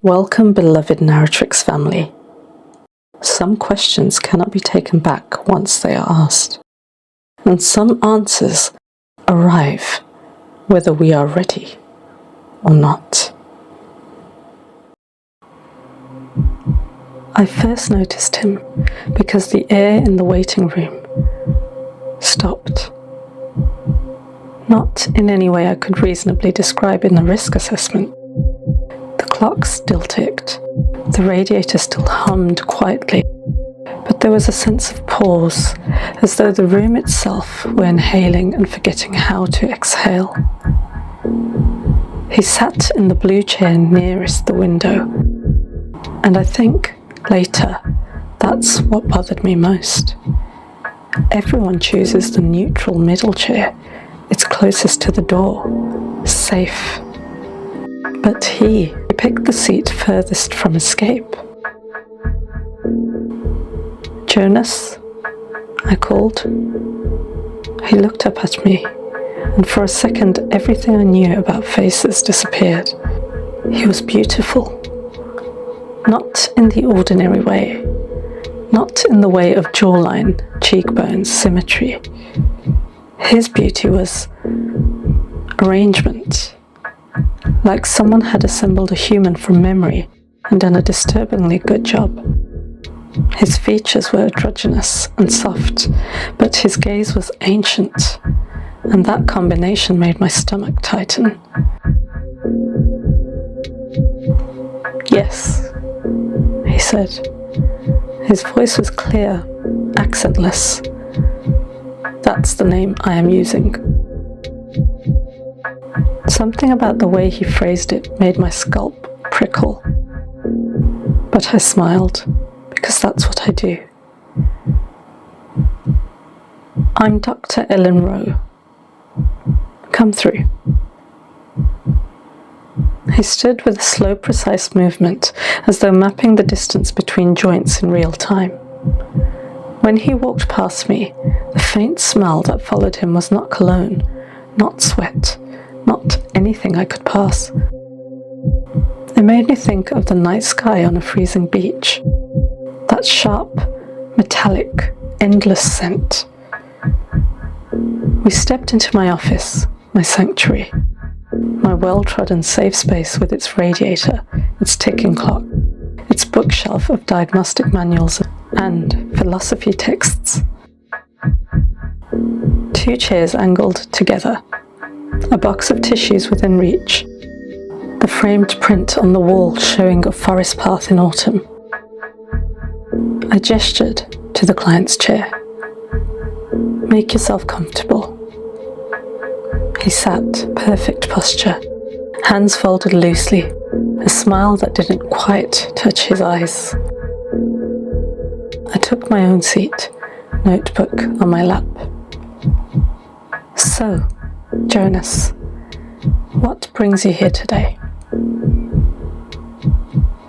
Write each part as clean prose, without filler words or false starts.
Welcome, beloved Narratrix family. Some questions cannot be taken back once they are asked, and some answers arrive whether we are ready or not. I first noticed him because the air in the waiting room stopped. Not in any way I could reasonably describe in the risk assessment. The clock still ticked, the radiator still hummed quietly, but there was a sense of pause, as though the room itself were inhaling and forgetting how to exhale. He sat in the blue chair nearest the window, and I think, later, that's what bothered me most. Everyone chooses the neutral middle chair. It's closest to the door, safe. But he picked the seat furthest from escape. "Jonas?" I called. He looked up at me, and for a second everything I knew about faces disappeared. He was beautiful. Not in the ordinary way. Not in the way of jawline, cheekbones, symmetry. His beauty was arrangement. Like someone had assembled a human from memory and done a disturbingly good job. His features were androgynous and soft, but his gaze was ancient, and that combination made my stomach tighten. "Yes," he said. His voice was clear, accentless. "That's the name I am using." Something about the way he phrased it made my scalp prickle. But I smiled, because that's what I do. "I'm Dr. Elin Rowe. Come through." He stood with a slow, precise movement, as though mapping the distance between joints in real time. When he walked past me, the faint smell that followed him was not cologne, not sweat, not anything I could pass. It made me think of the night sky on a freezing beach. That sharp, metallic, endless scent. We stepped into my office, my sanctuary, my well-trodden safe space with its radiator, its ticking clock, its bookshelf of diagnostic manuals and philosophy texts. Two chairs angled together, a box of tissues within reach, the framed print on the wall showing a forest path in autumn. I gestured to the client's chair. "Make yourself comfortable." He sat, perfect posture, hands folded loosely, a smile that didn't quite touch his eyes. I took my own seat, notebook on my lap. "So, Jonas, what brings you here today?"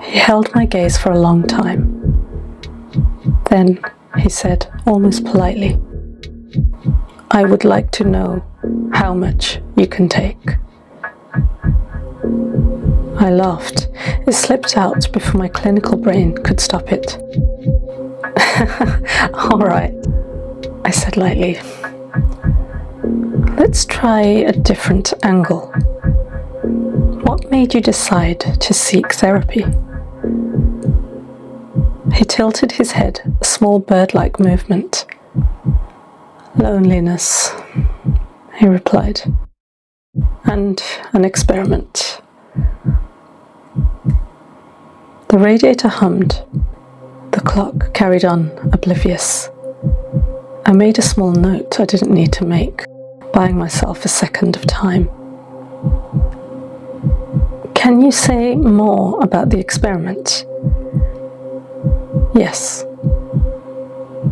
He held my gaze for a long time. Then he said, almost politely, "I would like to know how much you can take." I laughed. It slipped out before my clinical brain could stop it. "All right," I said lightly. "Let's try a different angle. What made you decide to seek therapy?" He tilted his head, a small bird-like movement. "Loneliness," he replied, "and an experiment." The radiator hummed. The clock carried on, oblivious. I made a small note I didn't need to make, buying myself a second of time. "Can you say more about the experiment?" "Yes."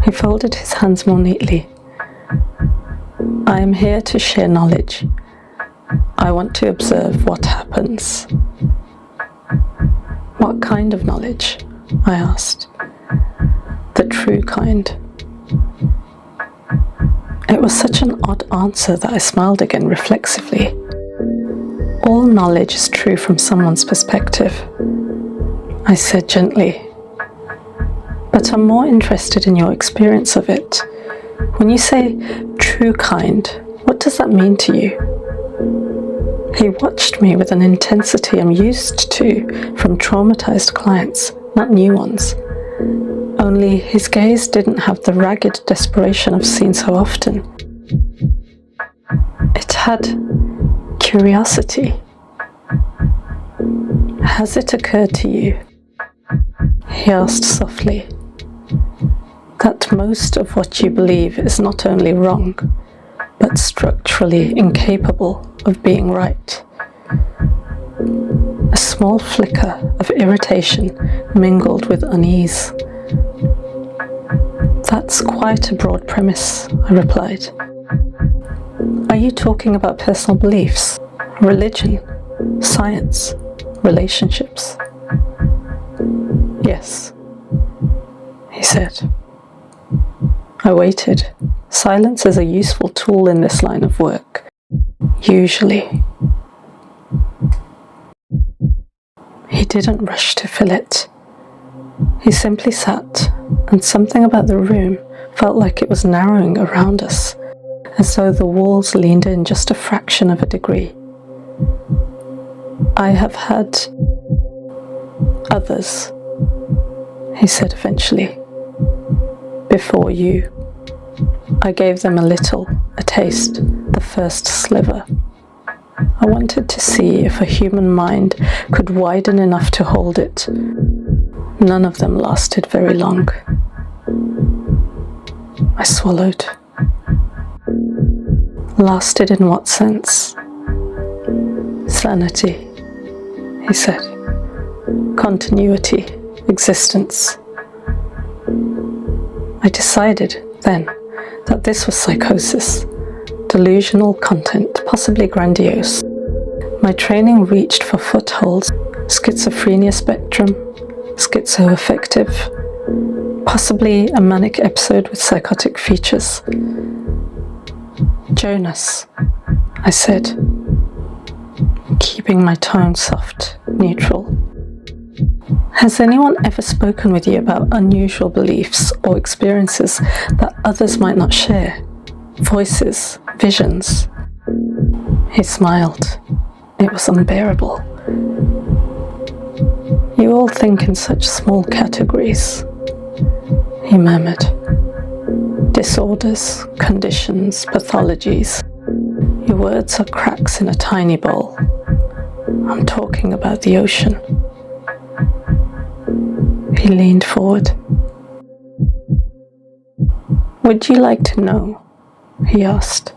He folded his hands more neatly. "I am here to share knowledge. I want to observe what happens." "What kind of knowledge?" I asked. "The true kind." It was such an odd answer that I smiled again reflexively. All knowledge is true from someone's perspective. I said gently. But I'm more interested in your experience of it. When you say true kind, what does that mean to you? He watched me with an intensity I'm used to from traumatized clients, not new ones. Only his gaze didn't have the ragged desperation I've seen so often. It had curiosity. Has it occurred to you, he asked softly, that most of what you believe is not only wrong, but structurally incapable of being right? A small flicker of irritation mingled with unease. That's quite a broad premise, I replied. Are you talking about personal beliefs, religion, science, relationships? Yes, he said. I waited. Silence is a useful tool in this line of work. Usually. He didn't rush to fill it. He simply sat, and something about the room felt like it was narrowing around us, as though the walls leaned in just a fraction of a degree. I have had others, he said eventually, before you. I gave them a taste, the first sliver. I wanted to see if a human mind could widen enough to hold it. None of them lasted very long. I swallowed. Lasted in what sense? Sanity, he said. Continuity, existence. I decided then that this was psychosis, delusional content, possibly grandiose. My training reached for footholds, schizophrenia spectrum, schizoaffective, possibly a manic episode with psychotic features. Jonas, I said, keeping my tone soft, neutral. Has anyone ever spoken with you about unusual beliefs or experiences that others might not share? Voices, visions? He smiled. It was unbearable. You all think in such small categories, he murmured. Disorders, conditions, pathologies. Your words are cracks in a tiny bowl. I'm talking about the ocean. He leaned forward. Would you like to know, he asked,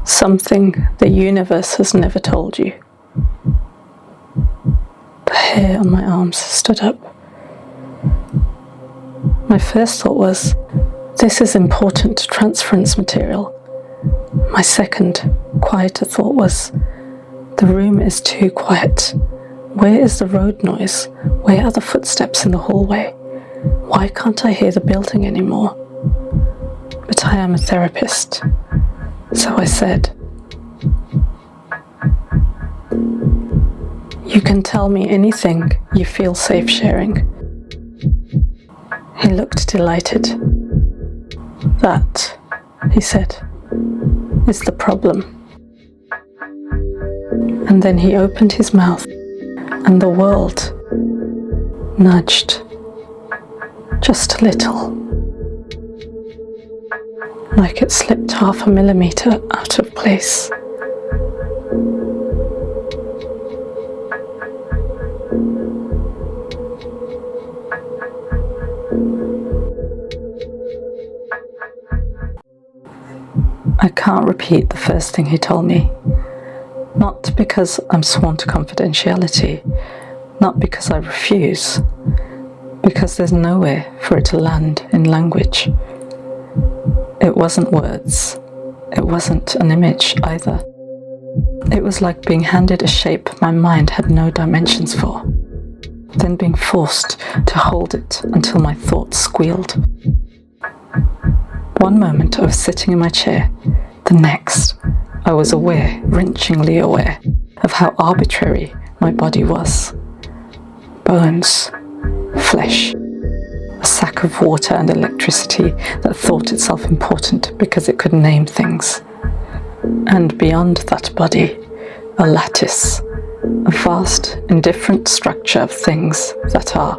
something the universe has never told you? The hair on my arms stood up. My first thought was, this is important transference material. My second, quieter thought was, the room is too quiet. Where is the road noise? Where are the footsteps in the hallway? Why can't I hear the building anymore? But I am a therapist, so I said, you can tell me anything you feel safe sharing. He looked delighted. That, he said, is the problem. And then he opened his mouth, and the world nudged just a little, like it slipped 0.5 millimeter out of place. I can't repeat the first thing he told me. Not because I'm sworn to confidentiality, not because I refuse, because there's nowhere for it to land in language. It wasn't words. It wasn't an image either. It was like being handed a shape my mind had no dimensions for, then being forced to hold it until my thoughts squealed. One moment I was sitting in my chair, the next I was aware, wrenchingly aware, of how arbitrary my body was. Bones, flesh, a sack of water and electricity that thought itself important because it could name things. And beyond that body, a lattice, a vast, indifferent structure of things that are.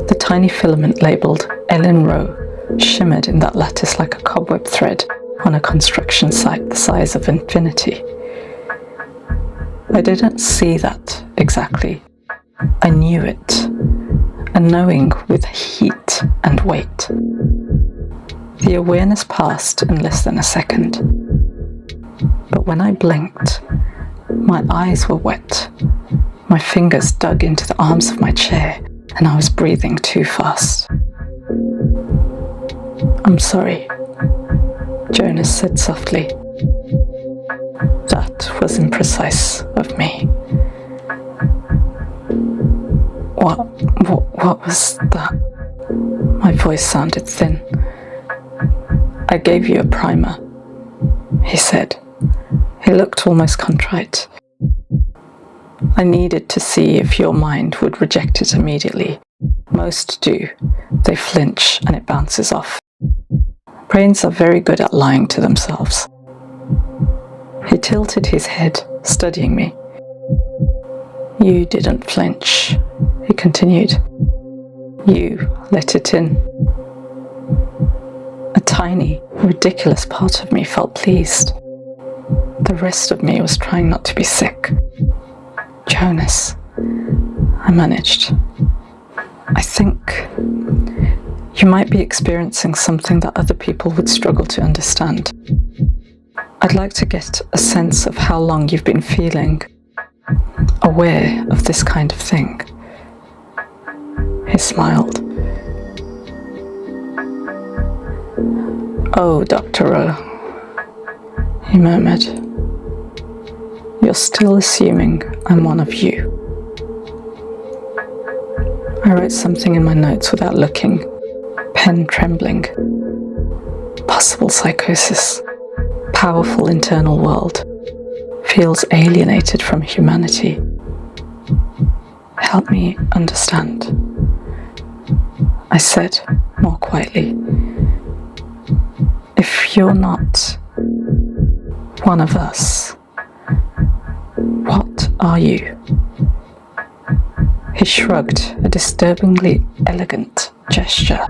The tiny filament labelled Elin Rowe shimmered in that lattice like a cobweb thread on a construction site the size of infinity. I didn't see that exactly. I knew it, a knowing with heat and weight. The awareness passed in less than a second. But when I blinked, my eyes were wet. My fingers dug into the arms of my chair, and I was breathing too fast. "I'm sorry," Jonas said softly. That was imprecise of me. What was that? My voice sounded thin. "I gave you a primer," he said. He looked almost contrite. "I needed to see if your mind would reject it immediately. Most do. They flinch and it bounces off. Brains are very good at lying to themselves." He tilted his head, studying me. "You didn't flinch," he continued. "You let it in." A tiny, ridiculous part of me felt pleased. The rest of me was trying not to be sick. "Jonas," I managed. "I think you might be experiencing something that other people would struggle to understand. I'd like to get a sense of how long you've been feeling aware of this kind of thing." He smiled. "Oh, Dr. Rowe," he murmured. "You're still assuming I'm one of you." I wrote something in my notes without looking, pen trembling. Possible psychosis. Powerful internal world. Feels alienated from humanity. Help me understand, I said more quietly. If you're not one of us, what are you? He shrugged, a disturbingly elegant gesture.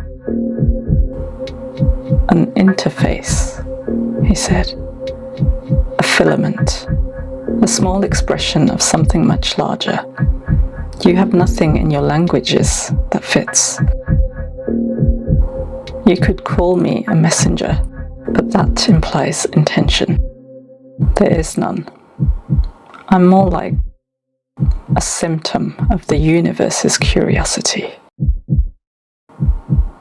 An interface, he said. A filament. A small expression of something much larger. You have nothing in your languages that fits. You could call me a messenger, but that implies intention. There is none. I'm more like a symptom of the universe's curiosity.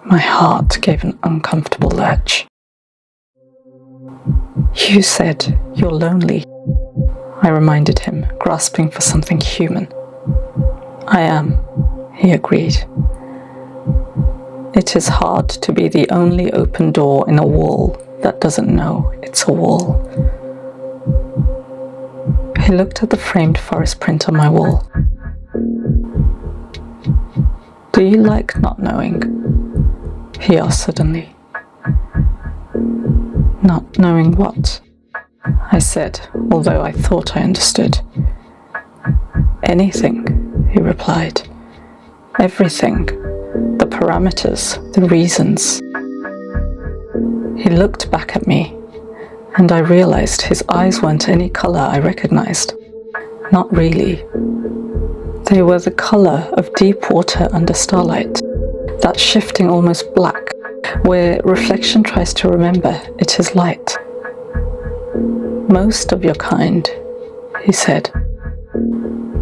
My heart gave an uncomfortable lurch. You said you're lonely, I reminded him, grasping for something human. I am, he agreed. It is hard to be the only open door in a wall that doesn't know it's a wall. He looked at the framed forest print on my wall. Do you like not knowing? He asked suddenly. Not knowing what? I said, although I thought I understood. Anything, he replied. Everything. The parameters, the reasons. He looked back at me, and I realized his eyes weren't any color I recognized. Not really. They were the color of deep water under starlight, that shifting almost black, where reflection tries to remember it is light. Most of your kind, he said,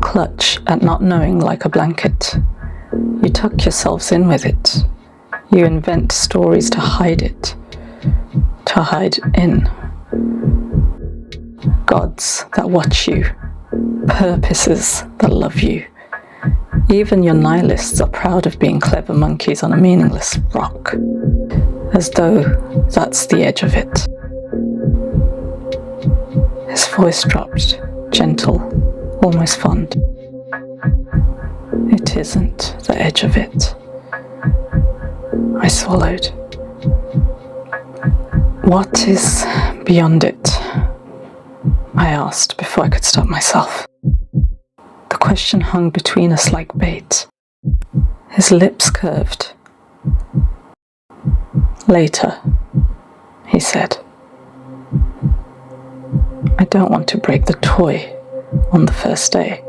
clutch at not knowing like a blanket. You tuck yourselves in with it. You invent stories to hide it, to hide in. Gods that watch you, purposes that love you. Even your nihilists are proud of being clever monkeys on a meaningless rock, as though that's the edge of it. His voice dropped, gentle, almost fond. It isn't the edge of it. I swallowed. What is beyond it? I asked before I could stop myself. The question hung between us like bait. His lips curved. Later, he said. I don't want to break the toy on the first day.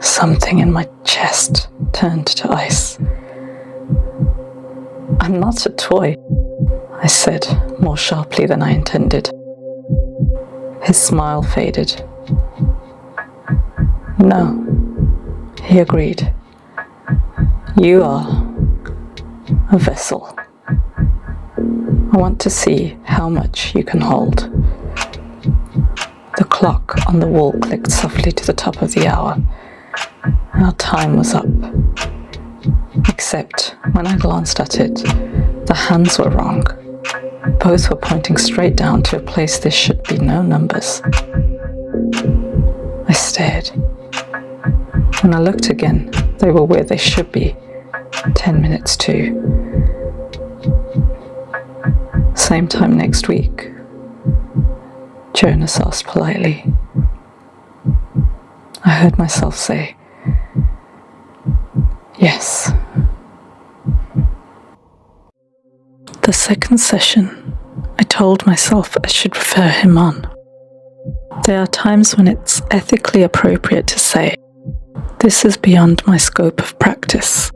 Something in my chest turned to ice. I'm not a toy, I said, more sharply than I intended. His smile faded. No, he agreed. You are a vessel. I want to see how much you can hold. The clock on the wall clicked softly to the top of the hour. Our time was up. Except when I glanced at it, the hands were wrong. Both were pointing straight down to a place there should be no numbers. I stared. When I looked again, they were where they should be, 10 minutes to. Same time next week? Jonas asked politely. I heard myself say, yes. The second session, I told myself I should refer him on. There are times when it's ethically appropriate to say, this is beyond my scope of practice.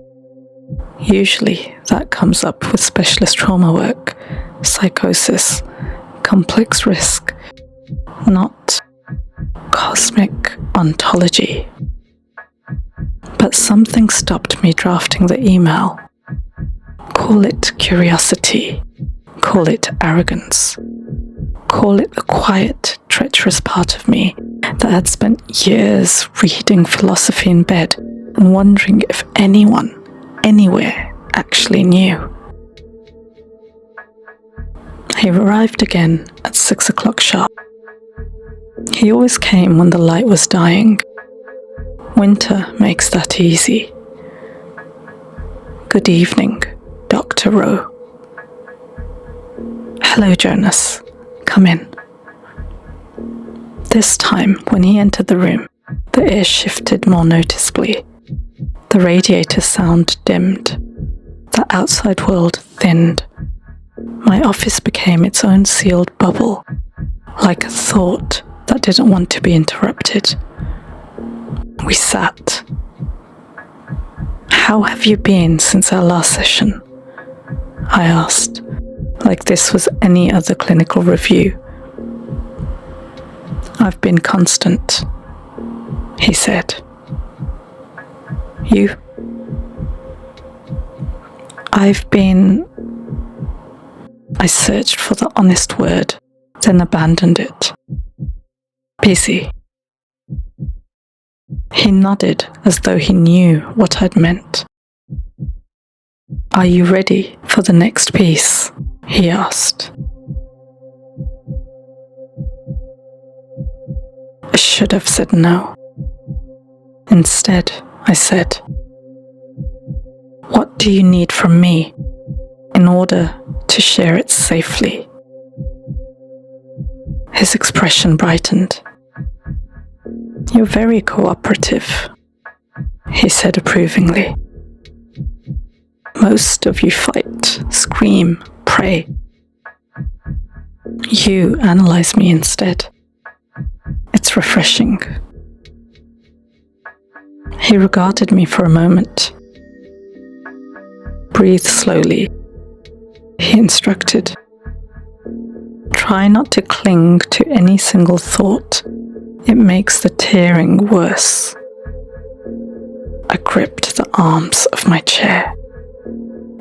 Usually that comes up with specialist trauma work, psychosis, complex risk, not cosmic ontology. But something stopped me drafting the email. Call it curiosity, call it arrogance, call it the quiet, treacherous part of me that had spent years reading philosophy in bed and wondering if anyone, anywhere, actually knew. He arrived again at 6 o'clock sharp. He always came when the light was dying. Winter makes that easy. Good evening, Dr. Rowe. Hello, Jonas. Come in. This time, when he entered the room, the air shifted more noticeably. The radiator sound dimmed. The outside world thinned. My office became its own sealed bubble, like a thought that didn't want to be interrupted. We sat. How have you been since our last session? I asked, like this was any other clinical review. I've been constant, he said. You? I searched for the honest word, then abandoned it. Busy. He nodded as though he knew what I'd meant. Are you ready for the next piece? He asked. I should have said no. Instead, I said, what do you need from me in order to share it safely? His expression brightened. You're very cooperative, he said approvingly. Most of you fight, scream, pray. You analyze me instead. It's refreshing. He regarded me for a moment. Breathe slowly, he instructed. Try not to cling to any single thought. It makes the tearing worse. I gripped the arms of my chair.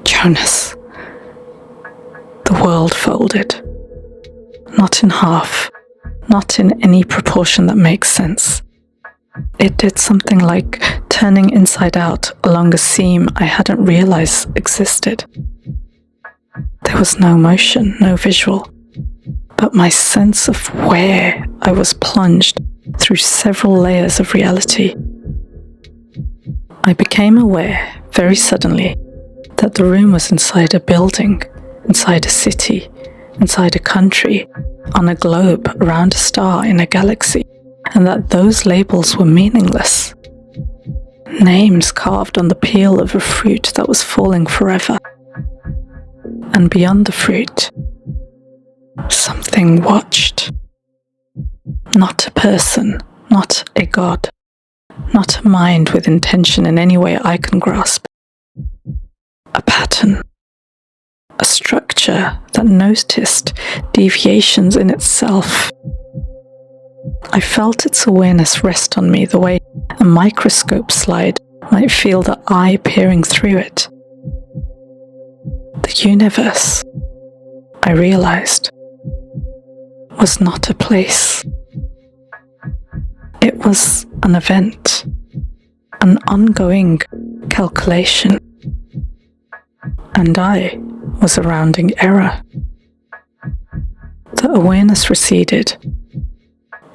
Jonas. The world folded. Not in half, not in any proportion that makes sense. It did something like turning inside out along a seam I hadn't realized existed. There was no motion, no visual, but my sense of where I was plunged through several layers of reality. I became aware, very suddenly, that the room was inside a building, inside a city, inside a country, on a globe, around a star in a galaxy, and that those labels were meaningless. Names carved on the peel of a fruit that was falling forever. And beyond the fruit, something watched. Not a person, not a god, not a mind with intention in any way I can grasp. A pattern, a structure that noticed deviations in itself. I felt its awareness rest on me the way a microscope slide might feel the eye peering through it. The universe, I realized, was not a place. It was an event, an ongoing calculation. And I was a rounding error. The awareness receded.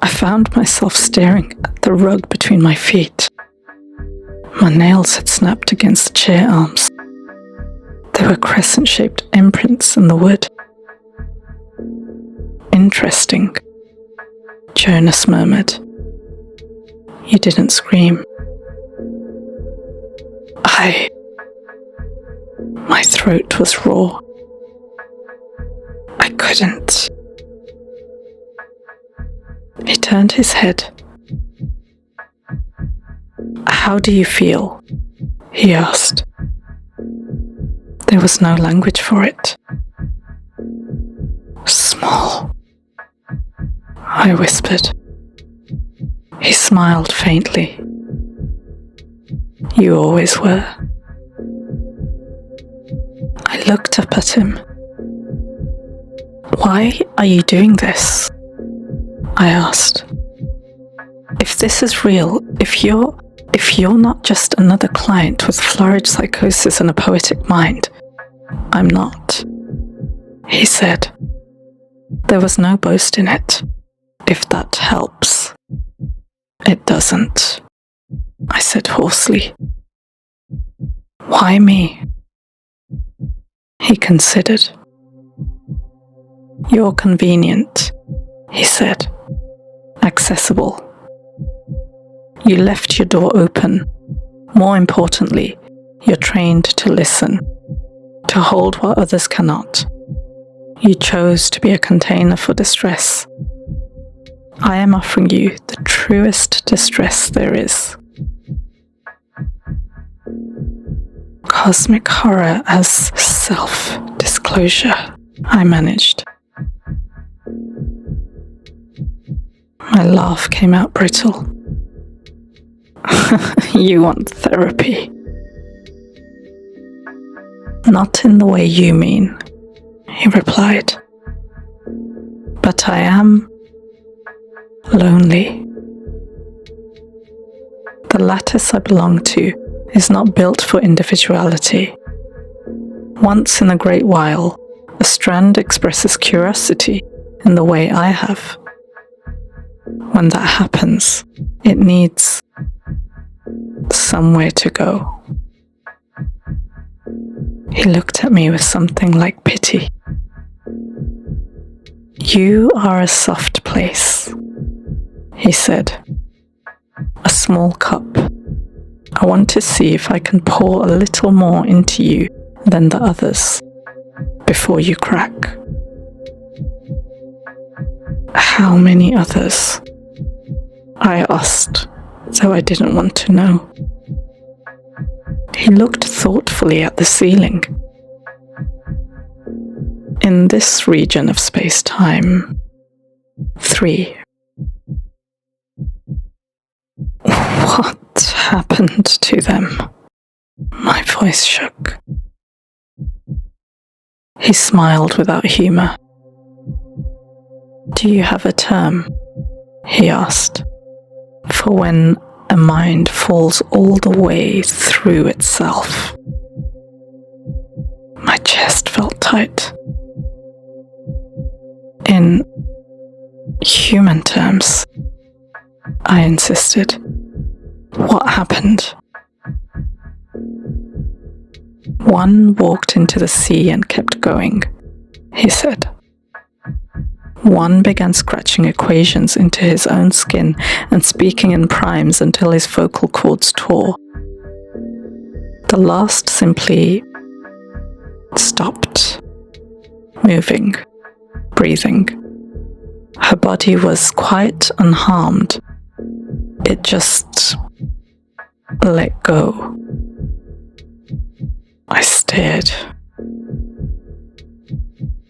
I found myself staring at the rug between my feet. My nails had snapped against the chair arms. There were crescent-shaped imprints in the wood. Interesting, Jonas murmured. You didn't scream. My throat was raw. I couldn't. He turned his head. How do you feel? He asked. There was no language for it. Small, I whispered. He smiled faintly. You always were. I looked up at him. Why are you doing this? I asked. If this is real, if you're not just another client with florid psychosis and a poetic mind, I'm not, he said. There was no boast in it, if that helps. It doesn't, I said hoarsely. Why me? He considered. You're convenient, he said. Accessible. You left your door open. More importantly, you're trained to listen, to hold what others cannot. You chose to be a container for distress. I am offering you the truest distress there is. Cosmic horror as self-disclosure, I managed. My laugh came out brittle. You want therapy. Not in the way you mean, he replied. But I am lonely. The lattice I belong to is not built for individuality. Once in a great while, a strand expresses curiosity in the way I have. When that happens, it needs somewhere to go. He looked at me with something like pity. You are a soft place, he said. A small cup. I want to see if I can pour a little more into you than the others before you crack. How many others? I asked, though I didn't want to know. He looked thoughtfully at the ceiling. In this region of space-time, 3. What happened to them? My voice shook. He smiled without humor. Do you have a term? He asked. For when a mind falls all the way through itself. My chest felt tight. In human terms, I insisted. What happened? One walked into the sea and kept going, he said. One began scratching equations into his own skin and speaking in primes until his vocal cords tore. The last simply stopped, moving, breathing. Her body was quite unharmed. It just let go. I stared.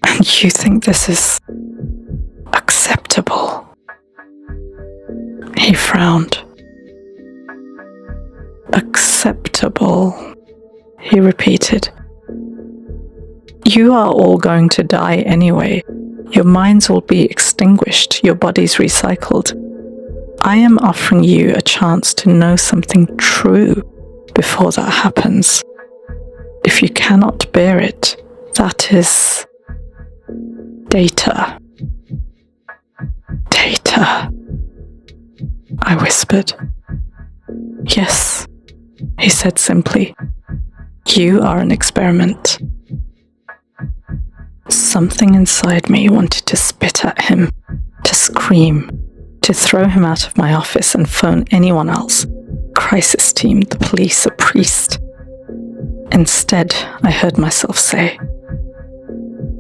And you think this is acceptable? He frowned. Acceptable, he repeated. You are all going to die anyway. Your minds will be extinguished, your bodies recycled. I am offering you a chance to know something true before that happens. If you cannot bear it, that is data. Data, I whispered. Yes, he said simply. You are an experiment. Something inside me wanted to spit at him, to scream, to throw him out of my office and phone anyone else. Crisis team, the police, a priest. Instead, I heard myself say,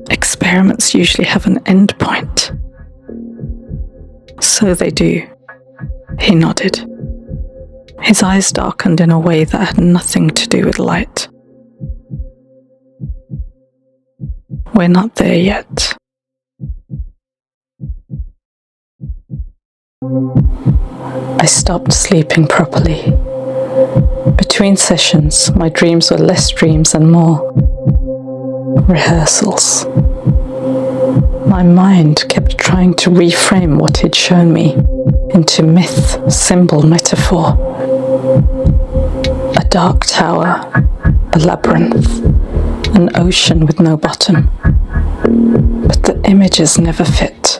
experiments usually have an end point. So they do. He nodded. His eyes darkened in a way that had nothing to do with light. We're not there yet. I stopped sleeping properly. Between sessions, my dreams were less dreams and more rehearsals. My mind kept trying to reframe what he'd shown me into myth, symbol, metaphor. A dark tower, a labyrinth, an ocean with no bottom. But the images never fit.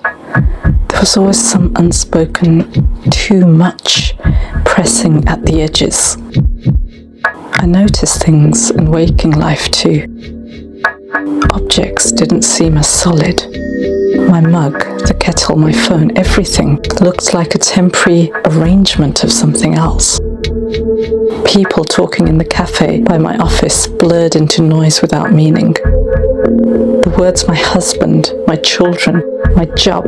There was always some unspoken too much pressing at the edges. I noticed things in waking life too. Objects didn't seem as solid. My mug, the kettle, my phone, everything looked like a temporary arrangement of something else. People talking in the cafe by my office blurred into noise without meaning. The words my husband, my children, my job,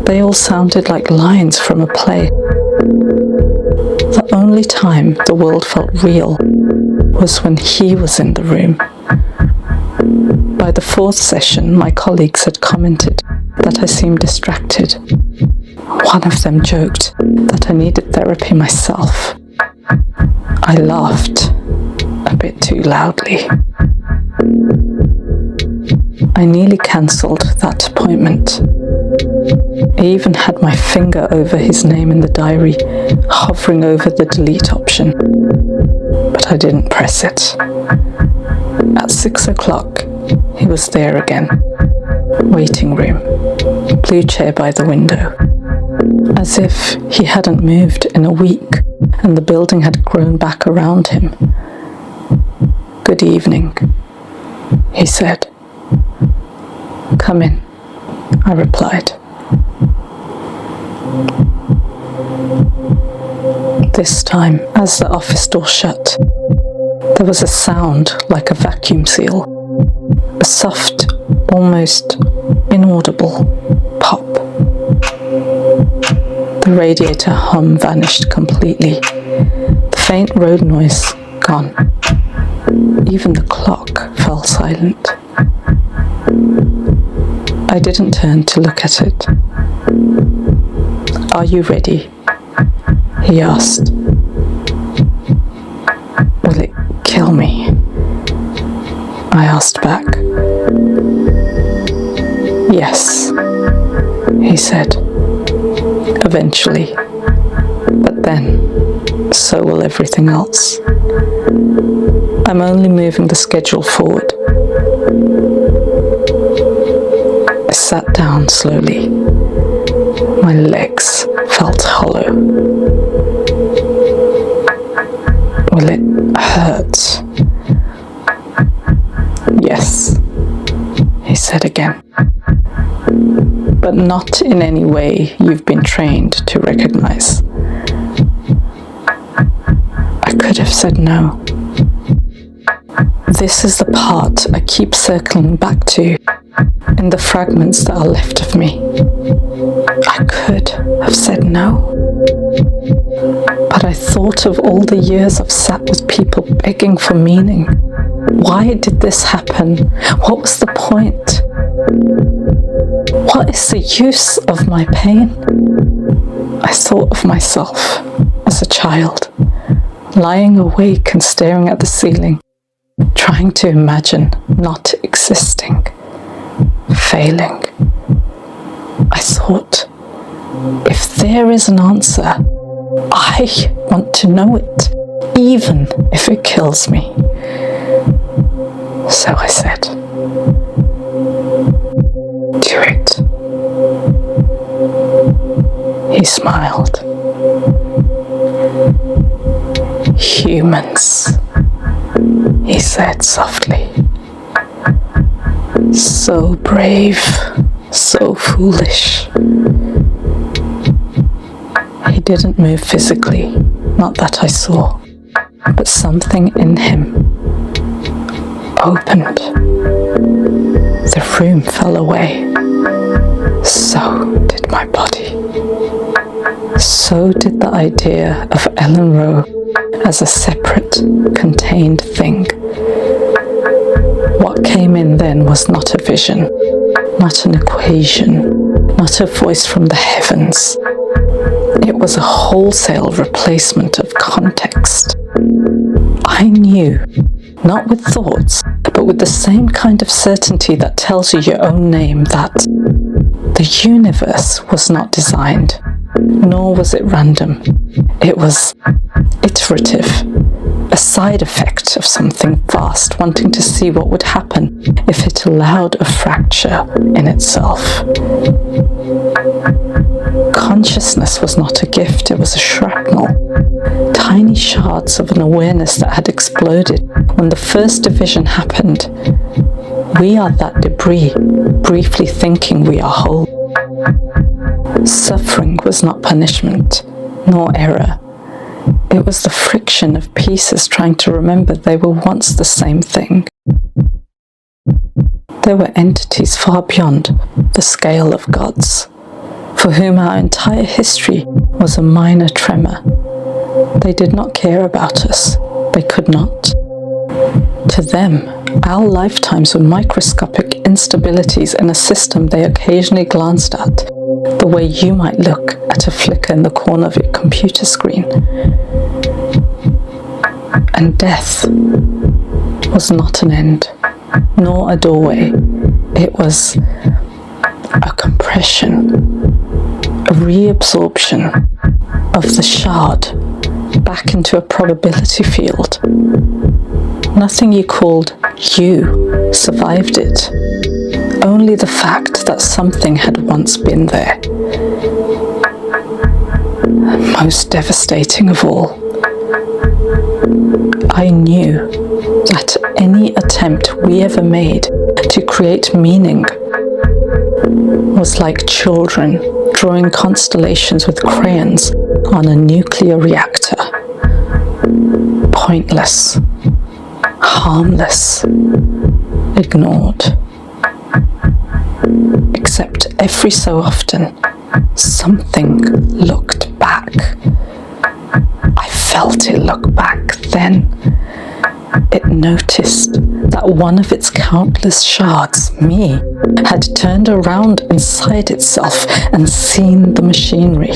they all sounded like lines from a play. The only time the world felt real was when he was in the room. By the fourth session, my colleagues had commented that I seemed distracted. One of them joked that I needed therapy myself. I laughed a bit too loudly. I nearly cancelled that appointment. I even had my finger over his name in the diary, hovering over the delete option. But I didn't press it. At 6 o'clock, he was there again. Waiting room. Blue chair by the window. As if he hadn't moved in a week and the building had grown back around him. Good evening, he said. Come in, I replied. This time, as the office door shut, there was a sound like a vacuum seal. A soft, almost inaudible pop. The radiator hum vanished completely. The faint road noise gone. Even the clock fell silent. I didn't turn to look at it. Are you ready? He asked. Will it kill me? I asked back. Yes, he said. Eventually. But then, so will everything else. I'm only moving the schedule forward. I sat down slowly. My legs felt hollow. Will it hurt? again. But not in any way you've been trained to recognize. I could have said no. This is the part I keep circling back to in the fragments that are left of me. I could have said no. But I thought of all the years I've sat with people begging for meaning. Why did this happen? What was the point? What is the use of my pain? I thought of myself as a child, lying awake and staring at the ceiling, trying to imagine not existing, failing. I thought, if there is an answer, I want to know it, even if it kills me. So I said, do it. He smiled. Humans, he said softly. So brave, so foolish. He didn't move physically, not that I saw, but something in him opened. The room fell away. So did my body. So did the idea of Elin Rowe as a separate, contained thing. What came in then was not a vision, not an equation, not a voice from the heavens. It was a wholesale replacement of context. I knew, not with thoughts, but with the same kind of certainty that tells you your own name, that the universe was not designed, nor was it random. It was iterative, a side effect of something vast wanting to see what would happen if it allowed a fracture in itself. Consciousness was not a gift, it was a shrapnel. Tiny shards of an awareness that had exploded when the first division happened. We are that debris, briefly thinking we are whole. Suffering was not punishment, nor error. It was the friction of pieces trying to remember they were once the same thing. There were entities far beyond the scale of gods, for whom our entire history was a minor tremor. They did not care about us. They could not. To them, our lifetimes were microscopic instabilities in a system they occasionally glanced at, the way you might look at a flicker in the corner of your computer screen. And death was not an end, nor a doorway. It was a compression, a reabsorption of the shard back into a probability field. Nothing you called you survived it. Only the fact that something had once been there. Most devastating of all, I knew that any attempt we ever made to create meaning was like children drawing constellations with crayons on a nuclear reactor. Pointless, harmless, ignored. Except every so often, something looked back. I felt it look back then. It noticed that one of its countless shards, me, had turned around inside itself and seen the machinery.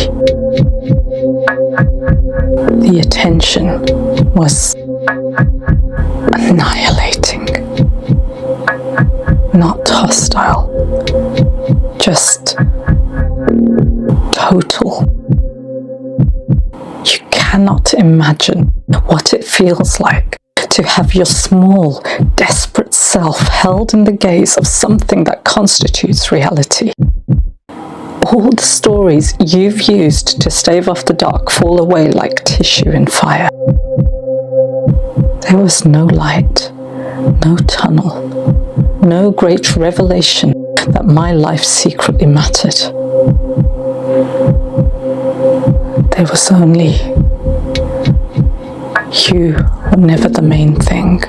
The attention was annihilating. Not hostile, just total. You cannot imagine what it feels like to have your small, desperate self held in the gaze of something that constitutes reality. All the stories you've used to stave off the dark fall away like tissue in fire. There was no light, no tunnel, no great revelation that my life secretly mattered. There was only you were never the main thing.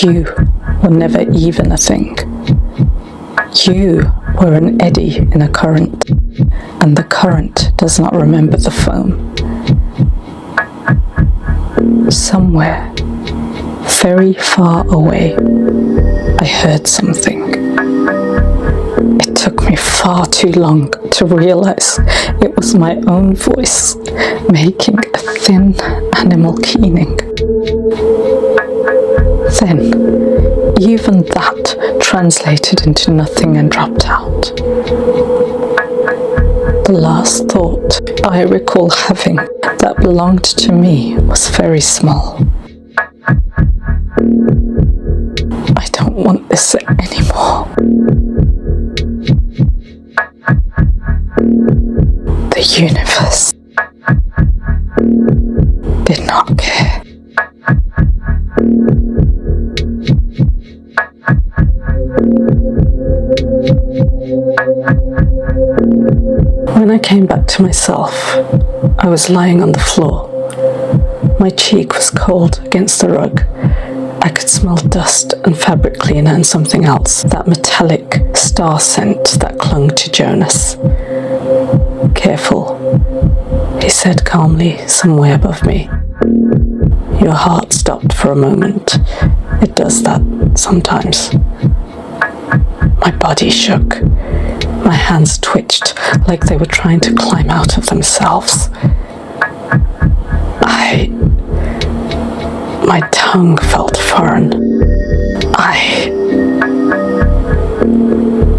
You were never even a thing. You were an eddy in a current, and the current does not remember the foam. Somewhere, very far away, I heard something. It took me far too long to realize it was my own voice making a thin animal keening. Then, even that translated into nothing and dropped out. The last thought I recall having that belonged to me was very small. I don't want this anymore. The universe did not care. When I came back to myself, I was lying on the floor. My cheek was cold against the rug. I could smell dust and fabric cleaner and something else, that metallic star scent that clung to Jonas. "Careful," he said calmly, somewhere above me. Your heart stopped for a moment. It does that sometimes. My body shook. My hands twitched like they were trying to climb out of themselves. My tongue felt foreign.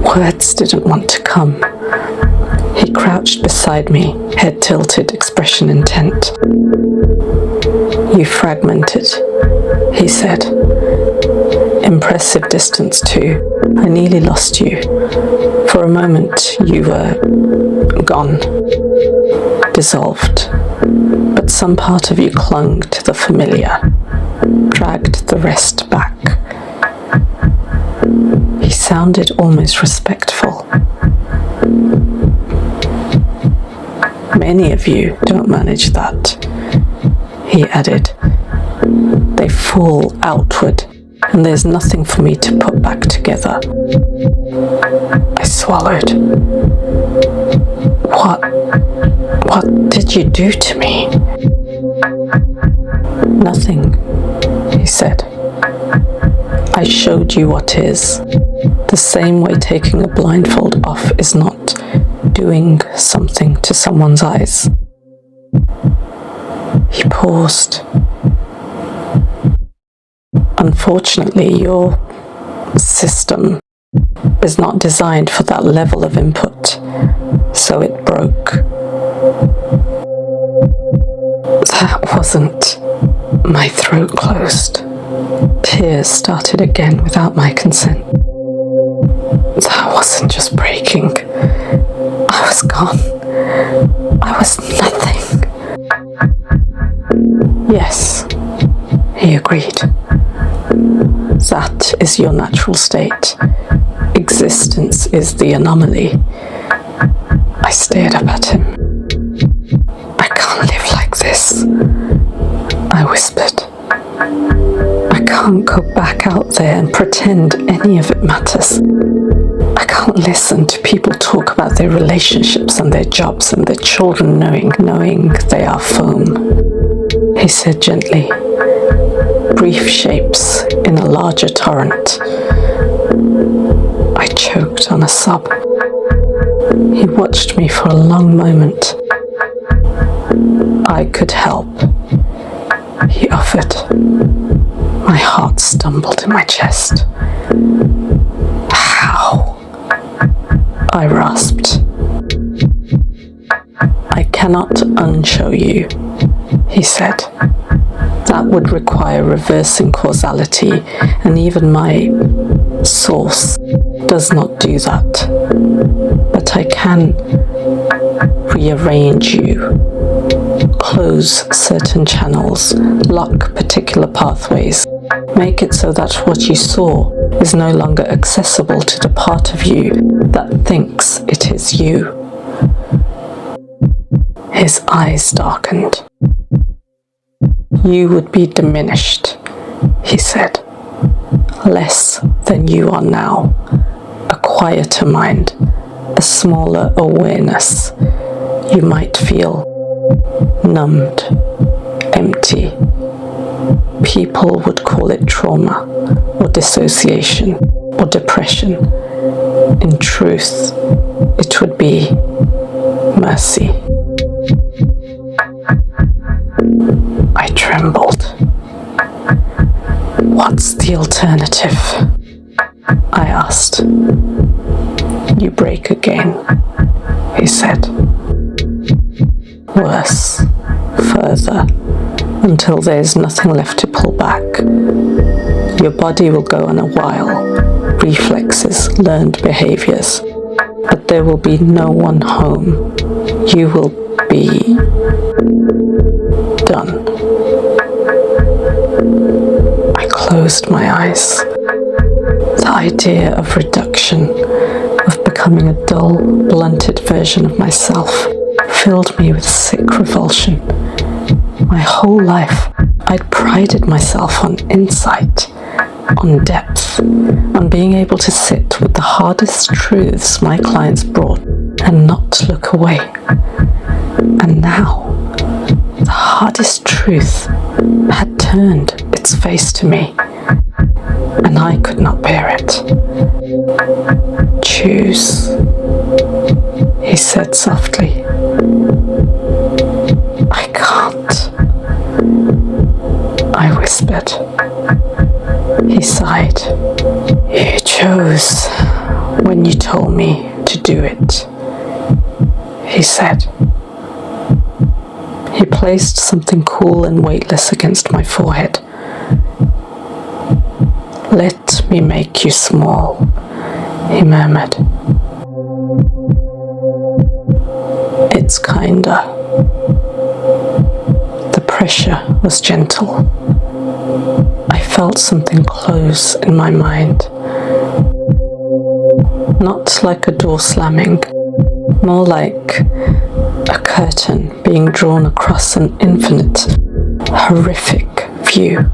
Words didn't want to come. He crouched beside me, head tilted, expression intent. "You fragmented," he said. "Impressive distance too. I nearly lost you. For a moment you were gone, dissolved. But some part of you clung to the familiar, dragged the rest back." He sounded almost respectful. "Many of you don't manage that," he added. "They fall outward, and there's nothing for me to put back together." I swallowed. What did you do to me?" "Nothing," he said. "I showed you what is. The same way taking a blindfold off is not doing something to someone's eyes." He paused. "Unfortunately, your system is not designed for that level of input, so it broke." That wasn't... My throat closed. Tears started again without my consent. That wasn't just breaking. I was gone. I was nothing. "Yes," he agreed. "That is your natural state. Existence is the anomaly." I stared up at him. "I can't live like this," I whispered. "I can't go back out there and pretend any of it matters. I can't listen to people talk about their relationships and their jobs and their children knowing they are foam." He said gently. "Brief shapes in a larger torrent." I choked on a sob. He watched me for a long moment. "I could help," he offered. My heart stumbled in my chest. "How?" I rasped. "I cannot unshow you," he said. "That would require reversing causality, and even my source does not do that. But I can rearrange you, close certain channels, lock particular pathways, make it so that what you saw is no longer accessible to the part of you that thinks it is you. His eyes darkened. You would be diminished, he said. Less than you are now. A quieter mind, a smaller awareness. You might feel numbed, empty. People would call it trauma, or dissociation, or depression. In truth, it would be mercy. I trembled. What's the alternative? I asked. You break again, he said. Worse, further, until there's nothing left to pull back. Your body will go on a while, reflexes, learned behaviors, but there will be no one home. You will be done. I closed my eyes. The idea of reduction, of becoming a dull, blunted version of myself, filled me with sick revulsion. My whole life, I'd prided myself on insight, on depth, on being able to sit with the hardest truths my clients brought and not look away. And now, the hardest truth had turned its face to me, and I could not bear it. Choose, he said softly. I can't, I whispered. He sighed. You chose when you told me to do it, he said. He placed something cool and weightless against my forehead. Let me make you small, he murmured. It's kinder. The pressure was gentle. I felt something close in my mind. Not like a door slamming, more like a curtain being drawn across an infinite, horrific view.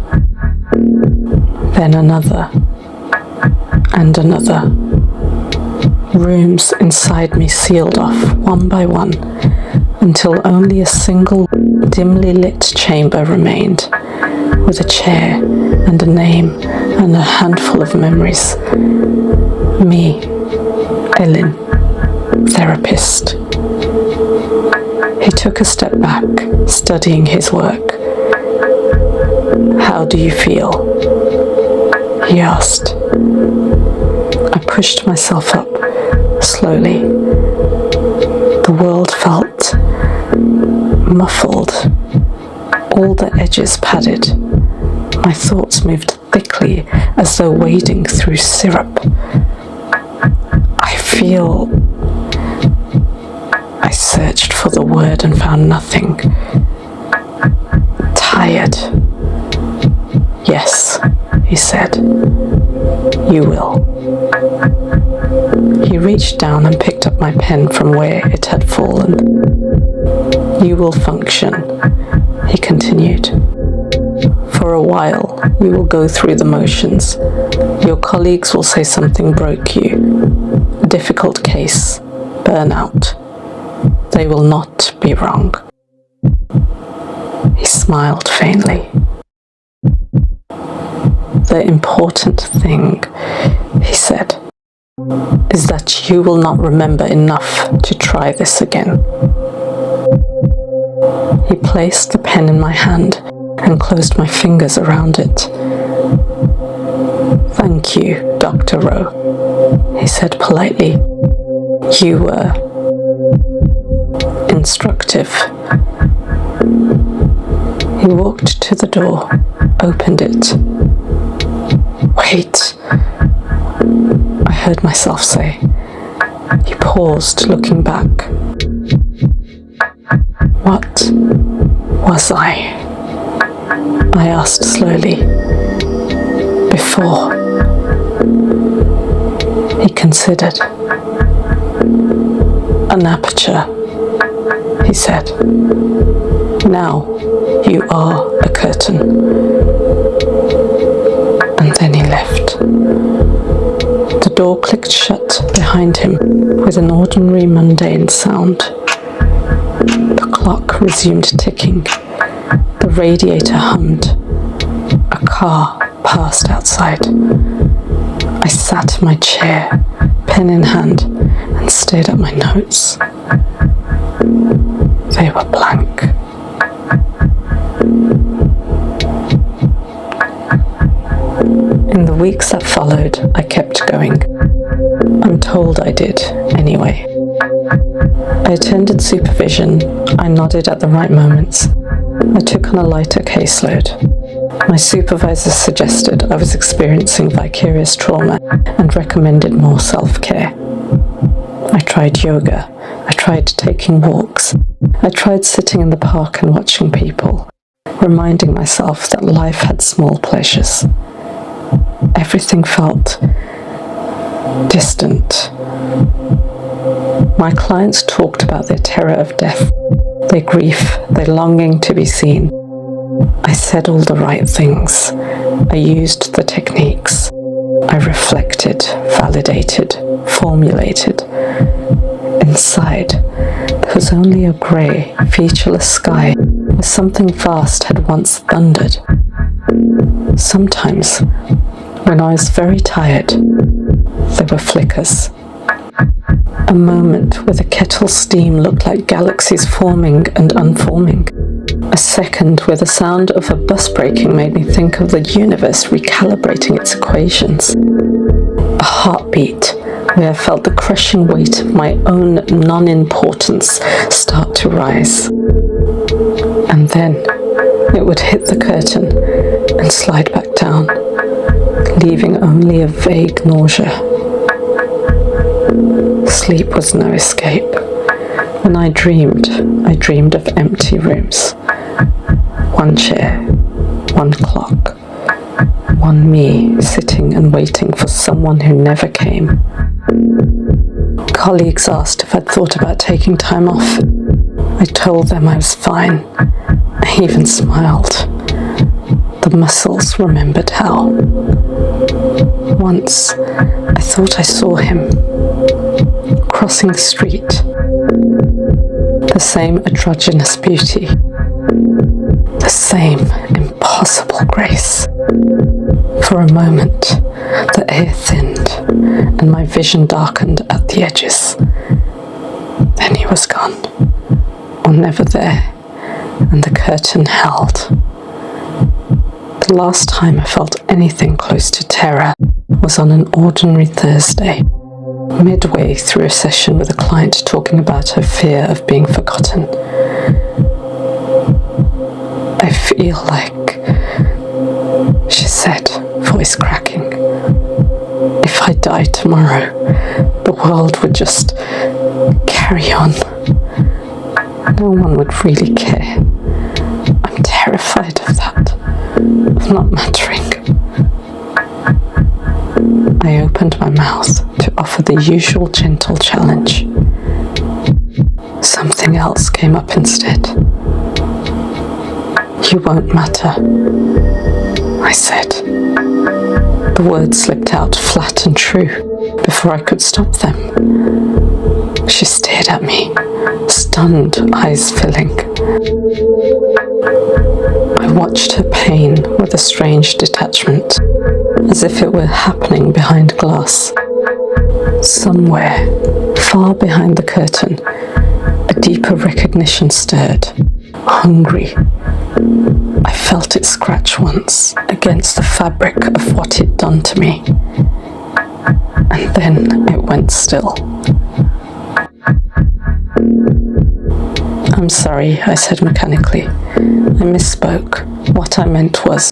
Then another, and another. Rooms inside me sealed off, one by one, until only a single, dimly lit chamber remained, with a chair and a name and a handful of memories. Me, Elin, therapist. He took a step back, studying his work. How do you feel? He asked. I pushed myself up, slowly. The world felt muffled, all the edges padded. My thoughts moved thickly as though wading through syrup. I searched for the word and found nothing. Tired. Yes, he said. You will. He reached down and picked up my pen from where it had fallen. You will function, he continued. For a while, you will go through the motions. Your colleagues will say something broke you. A difficult case, burnout. They will not be wrong. He smiled faintly. The important thing, he said, is that you will not remember enough to try this again. He placed the pen in my hand and closed my fingers around it. Thank you, Dr. Rowe, he said politely. You were instructive. He walked to the door, opened it. Wait, I heard myself say. He paused, looking back. What was I asked slowly. Before. He considered. An aperture, he said. Now you are a curtain. And then he left. The door clicked shut behind him with an ordinary mundane sound. The clock resumed ticking. The radiator hummed. A car passed outside. I sat in my chair, pen in hand, and stared at my notes. They were blank. In the weeks that followed, I kept going. I'm told I did, anyway. I attended supervision. I nodded at the right moments. I took on a lighter caseload. My supervisor suggested I was experiencing vicarious trauma and recommended more self-care. I tried yoga. I tried taking walks. I tried sitting in the park and watching people, reminding myself that life had small pleasures. Everything felt distant. My clients talked about their terror of death, their grief, their longing to be seen. I said all the right things. I used the techniques. I reflected, validated, formulated. Inside, there was only a grey, featureless sky where something vast had once thundered. Sometimes, when I was very tired, there were flickers. A moment where the kettle's steam looked like galaxies forming and unforming. A second where the sound of a bus braking made me think of the universe recalibrating its equations. A heartbeat where I felt the crushing weight of my own non-importance start to rise. And then it would hit the curtain and slide back down, leaving only a vague nausea. Sleep was no escape. When I dreamed of empty rooms. One chair, one clock, one me sitting and waiting for someone who never came. Colleagues asked if I'd thought about taking time off. I told them I was fine. I even smiled. The muscles remembered how. Once, I thought I saw him crossing the street. The same androgynous beauty. The same impossible grace. For a moment, the air thinned and my vision darkened at the edges. Then he was gone, or never there, and the curtain held. The last time I felt anything close to terror was on an ordinary Thursday, midway through a session with a client talking about her fear of being forgotten. I feel like, she said, voice cracking, if I die tomorrow, the world would just carry on. No one would really care. I'm terrified of that, of not mattering. I opened my mouth to offer the usual gentle challenge. Something else came up instead. You won't matter, I said. The words slipped out flat and true before I could stop them. She stared at me, stunned, eyes filling. I watched her pain with a strange detachment, as if it were happening behind glass. Somewhere, far behind the curtain, a deeper recognition stirred, hungry. I felt it scratch once against the fabric of what it'd done to me. And then it went still. I'm sorry, I said mechanically. I misspoke. What I meant was...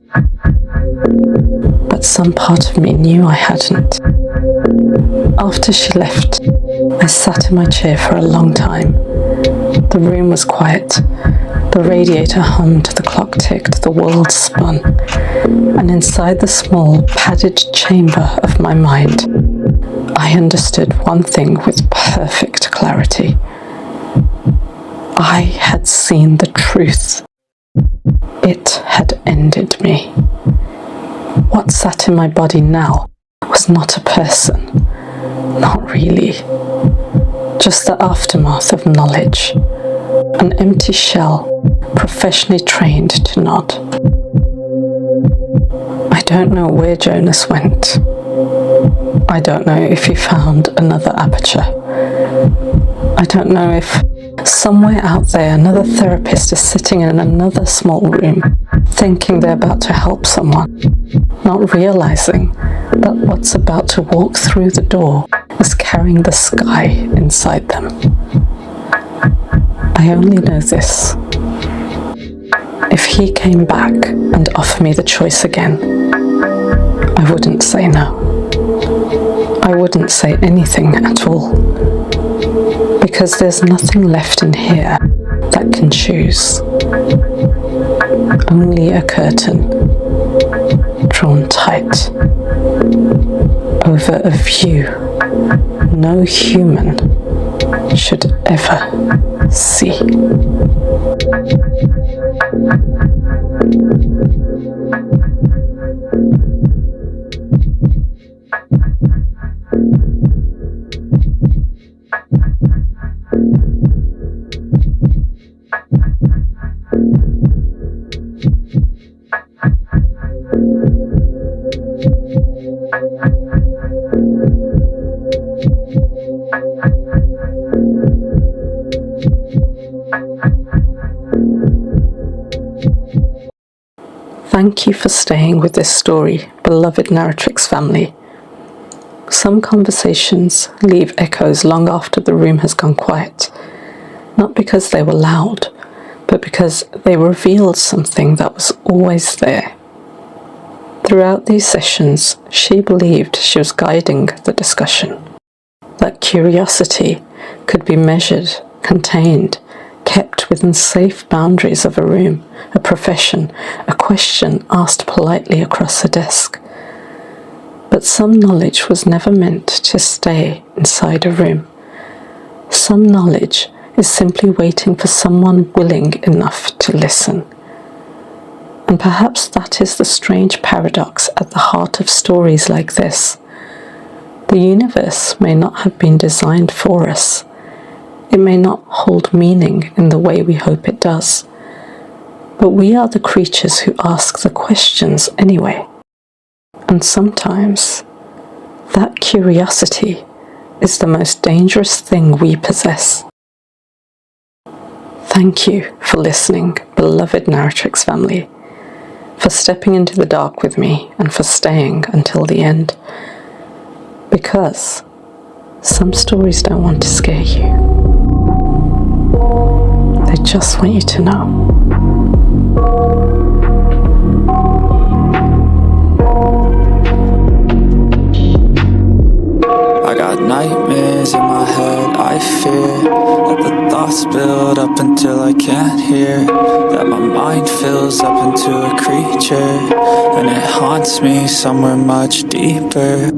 But some part of me knew I hadn't. After she left, I sat in my chair for a long time. The room was quiet. The radiator hummed, the clock ticked, the world spun. And inside the small, padded chamber of my mind, a I understood one thing with perfect clarity. I had seen the truth. It had ended me. What sat in my body now was not a person. Not really. Just the aftermath of knowledge. An empty shell, professionally trained to nod. I don't know where Jonas went. I don't know if he found another aperture. I don't know if somewhere out there another therapist is sitting in another small room, thinking they're about to help someone, not realizing that what's about to walk through the door is carrying the sky inside them. I only know this. If he came back and offered me the choice again, I wouldn't say no. I wouldn't say anything at all. Because there's nothing left in here that can choose. Only a curtain drawn tight over a view no human should ever see. Thank you for staying with this story, beloved Narratrix family. Some conversations leave echoes long after the room has gone quiet, not because they were loud, but because they revealed something that was always there. Throughout these sessions, she believed she was guiding the discussion, that curiosity could be measured, contained, kept within safe boundaries of a room, a profession, a question asked politely across a desk. But some knowledge was never meant to stay inside a room. Some knowledge is simply waiting for someone willing enough to listen. And perhaps that is the strange paradox at the heart of stories like this. The universe may not have been designed for us. It may not hold meaning in the way we hope it does. But we are the creatures who ask the questions anyway. And sometimes, that curiosity is the most dangerous thing we possess. Thank you for listening, beloved Narratrix family, for stepping into the dark with me and for staying until the end. Because some stories don't want to scare you. They just want you to know. I got nightmares in my head, I fear that the thoughts build up until I can't hear, that my mind fills up into a creature, and it haunts me somewhere much deeper.